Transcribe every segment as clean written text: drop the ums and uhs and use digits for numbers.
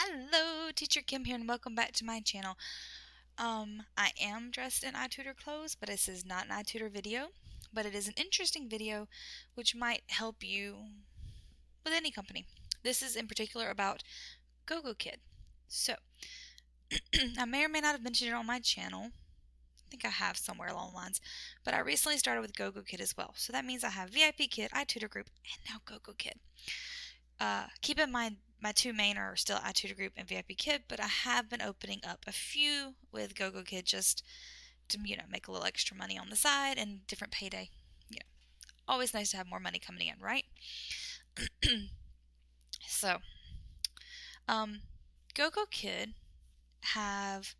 Hello, Teacher Kim here, and welcome back to my channel. I am dressed in iTutor clothes, but this is not an iTutor video, but it is an interesting video which might help you with any company. This is in particular about GoGoKid. So, I may or may not have mentioned it on my channel. I think I have somewhere along the lines, but I recently started with GoGoKid as well. So that means I have VIPKid, ITuturGroup, and now GoGoKid. Keep in mind, my two main are still ITuturGroup and VIPKid, but I have been opening up a few with GoGoKid just to, make a little extra money on the side and different payday. Always nice to have more money coming in, right? So, GoGoKid have,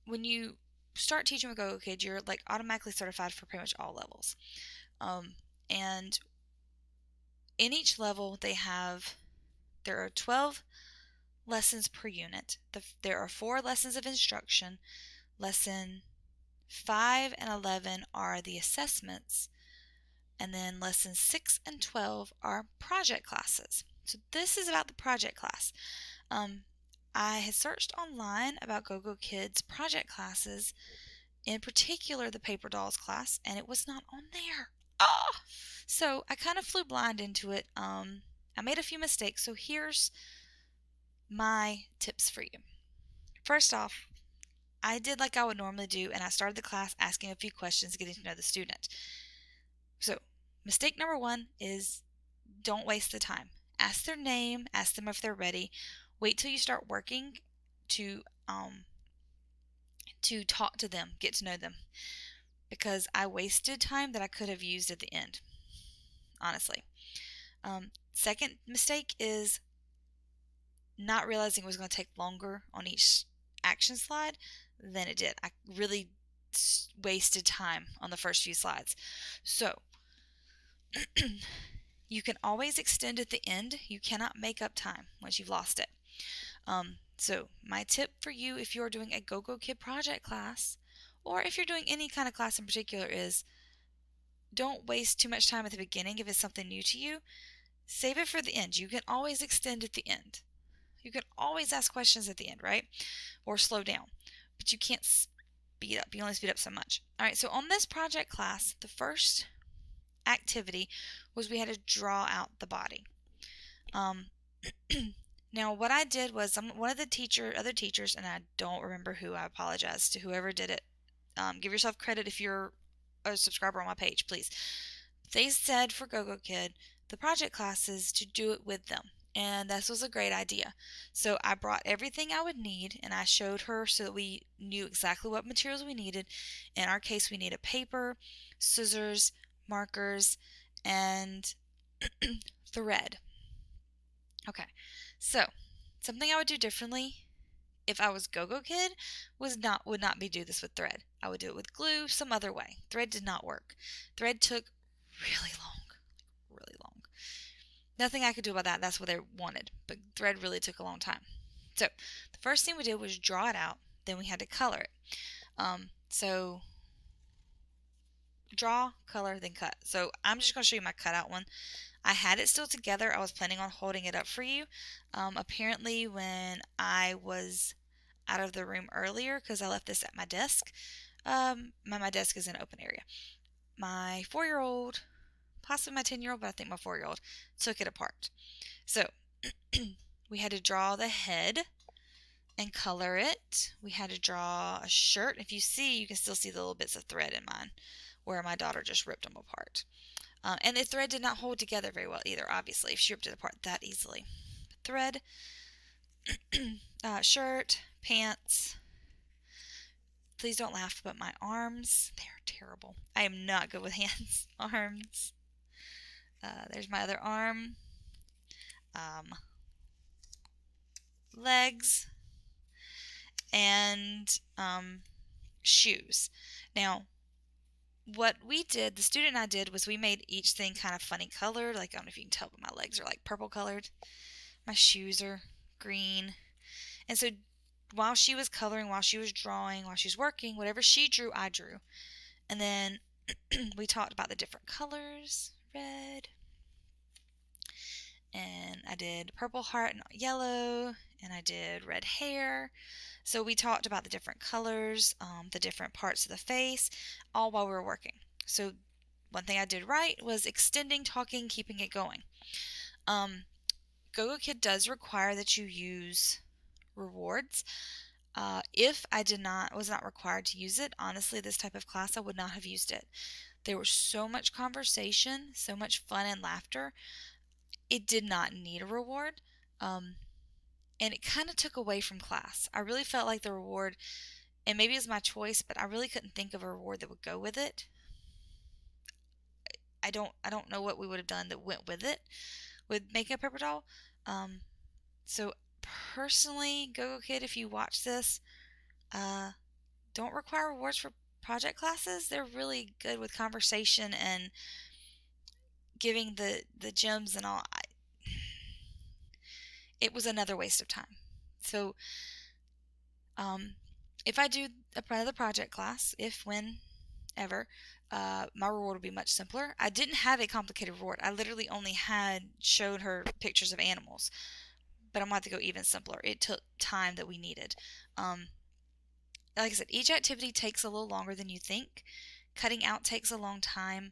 when you start teaching with GoGoKid, you're like automatically certified for pretty much all levels. And in each level, there are 12 lessons per unit. There are 4 lessons of instruction. Lesson 5 and 11 are the assessments. And then lessons 6 and 12 are project classes. So this is about the project class. I had searched online about GoGoKid's project classes, in particular the paper dolls class, and it was not on there. So I kind of flew blind into it. I made a few mistakes, so here's my tips for you. First off, I did like I would normally do, and I started the class asking a few questions, getting to know the student. So, mistake number 1 is don't waste the time. Ask their name, ask them if they're ready. Wait till you start working to talk to them, get to know them. Because I wasted time that I could have used at the end, honestly. Second mistake is not realizing it was going to take longer on each action slide than it did. I really wasted time on the first few slides. So, you can always extend at the end. You cannot make up time once you've lost it. So, my tip for you if you're doing a GoGoKid project class, or if you're doing any kind of class in particular, is don't waste too much time at the beginning if it's something new to you. Save it for the end. You can always extend at the end. You can always ask questions at the end, right? Or slow down. But you can't speed up. You only speed up so much. All right, so on this project class, the first activity was we had to draw out the body. Now, what I did was one of the other teachers, and I don't remember who, I apologize to whoever did it. Give yourself credit if you're a subscriber on my page, please. They said for GoGoKid, the project classes, to do it with them. And this was a great idea. So I brought everything I would need, and I showed her so that we knew exactly what materials we needed. In our case, we needed paper, scissors, markers, and thread. Okay, so something I would do differently if I was GoGoKid would not be do this with thread. I would do it with glue, some other way. Thread did not work. Thread took really long. Nothing I could do about that. That's what they wanted. But thread really took a long time. So the first thing we did was draw it out. Then we had to color it. So draw, color, then cut. So I'm just going to show you my cutout one. I had it still together. I was planning on holding it up for you. Apparently when I was out of the room earlier, because I left this at my desk, my desk is in an open area. My 4-year-old, possibly my 10-year-old, but I think my 4-year-old, took it apart. So we had to draw the head and color it. We had to draw a shirt. If you see, you can still see the little bits of thread in mine, where my daughter just ripped them apart. And the thread did not hold together very well either, obviously, if she ripped it apart that easily. Thread, shirt, pants. Please don't laugh, but my arms, they're terrible. I am not good with hands. Arms. There's my other arm. Legs. And shoes. Now, what we did, the student and I did, was we made each thing kind of funny colored. Like, I don't know if you can tell, but my legs are like purple colored. My shoes are green. And so while she was coloring, while she was drawing, while she was working, whatever she drew, I drew. And then we talked about the different colors. Red and I did purple heart and yellow, and I did red hair. So we talked about the different colors, the different parts of the face, all while we were working. So one thing I did right was extending, talking, keeping it going. GoGoKid does require that you use rewards. If I was not required to use it, honestly, this type of class, I would not have used it. There was so much conversation, so much fun and laughter. It did not need a reward. And it kind of took away from class. I really felt like the reward, and maybe it was my choice, but I really couldn't think of a reward that would go with it. I don't know what we would have done that went with it, with making a paper doll. So personally, GoGoKid, if you watch this, don't require rewards for project classes. They're really good with conversation and giving the gems and all. It was another waste of time. So if I do another project class, when ever, my reward will be much simpler. I didn't have a complicated reward. I literally only showed her pictures of animals, but I'm going to have to go even simpler. It took time that we needed. Like I said, each activity takes a little longer than you think. Cutting out takes a long time,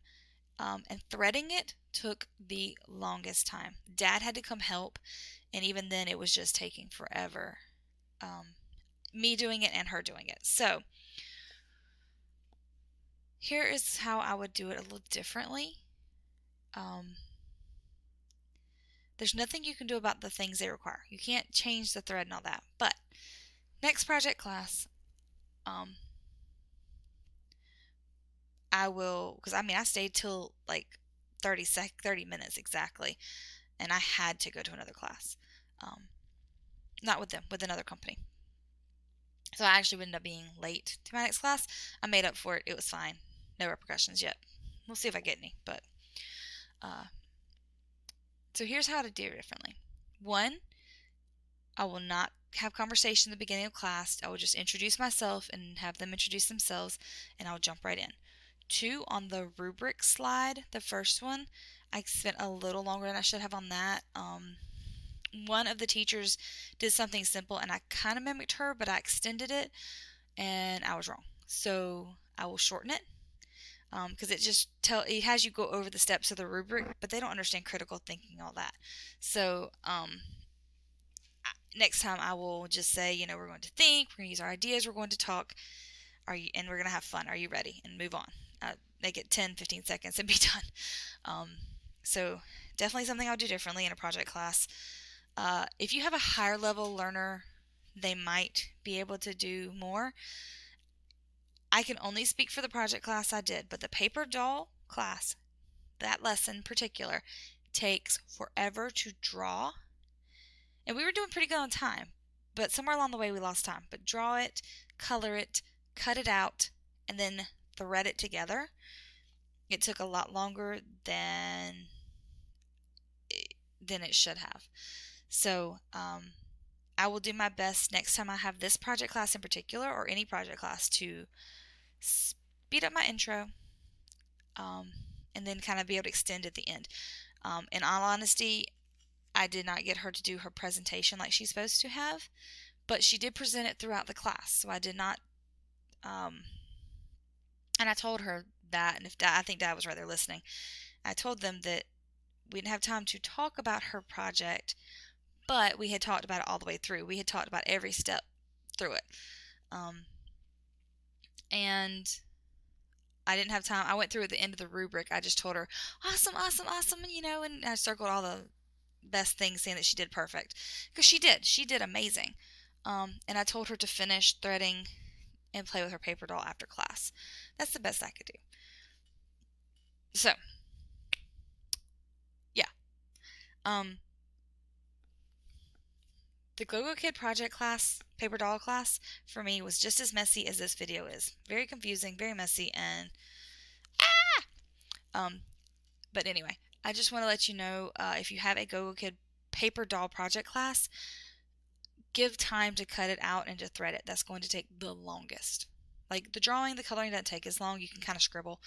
and threading it took the longest time. Dad had to come help, and even then it was just taking forever. Me doing it and her doing it. So here is how I would do it a little differently. There's nothing you can do about the things they require. You can't change the thread and all that. But next project class, I will, because I stayed till like 30 minutes exactly, and I had to go to another class. Not with them, with another company. So I actually ended up being late to my next class. I made up for it. It was fine. No repercussions yet. We'll see if I get any. But so here's how to do it differently. 1, I will not have conversation at the beginning of class. I will just introduce myself and have them introduce themselves, and I'll jump right in. 2, on the rubric slide, the first one, I spent a little longer than I should have on that. One of the teachers did something simple, and I kind of mimicked her, but I extended it, and I was wrong. So I will shorten it, because it has you go over the steps of the rubric, but they don't understand critical thinking, all that. So next time I will just say, we're going to think, we're going to use our ideas, we're going to talk, and we're going to have fun. Are you ready? And move on. Make it 10, 15 seconds and be done. So definitely something I'll do differently in a project class. If you have a higher level learner, they might be able to do more. I can only speak for the project class I did, but the paper doll class, that lesson in particular, takes forever to draw. And we were doing pretty good on time, but somewhere along the way we lost time. But draw it, color it, cut it out, and then thread it together. It took a lot longer than it should have. So I will do my best next time I have this project class in particular, or any project class, to speed up my intro, and then kind of be able to extend at the end. In all honesty, I did not get her to do her presentation like she's supposed to have, but she did present it throughout the class, so I did not, and I told her that, and I think Dad was right there listening. I told them that we didn't have time to talk about her project, but we had talked about it all the way through. We had talked about every step through it. And I didn't have time. I went through at the end of the rubric. I just told her, awesome, awesome, awesome, and I circled all the best things, saying that she did perfect. Because she did. She did amazing. And I told her to finish threading and play with her paper doll after class. That's the best I could do. So, yeah. The GoGoKid project class, paper doll class, for me was just as messy as this video is. Very confusing, very messy, and but anyway, I just want to let you know, if you have a GoGoKid paper doll project class, give time to cut it out and to thread it. That's going to take the longest. Like the drawing, the coloring doesn't take as long. You can kind of scribble.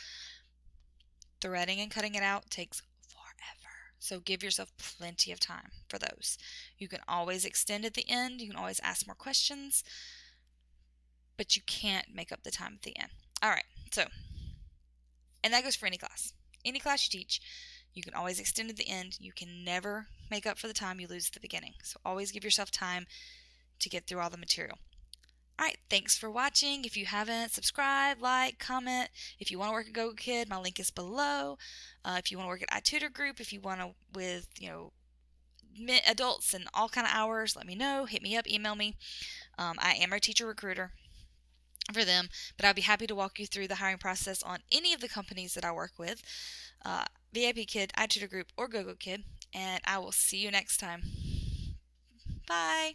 Threading and cutting it out takes forever. So give yourself plenty of time for those. You can always extend at the end. You can always ask more questions, but you can't make up the time at the end. All right, so, and that goes for any class. Any class you teach, you can always extend at the end. You can never make up for the time you lose at the beginning. So always give yourself time to get through all the material. All right, thanks for watching. If you haven't, subscribe, like, comment. If you want to work at GoGoKid, my link is below. If you want to work at ITuturGroup, if you want to with, adults and all kind of hours, let me know. Hit me up, email me. I am a teacher recruiter for them, but I'll be happy to walk you through the hiring process on any of the companies that I work with, VIPKid, ITuturGroup, or GoGoKid, and I will see you next time. Bye.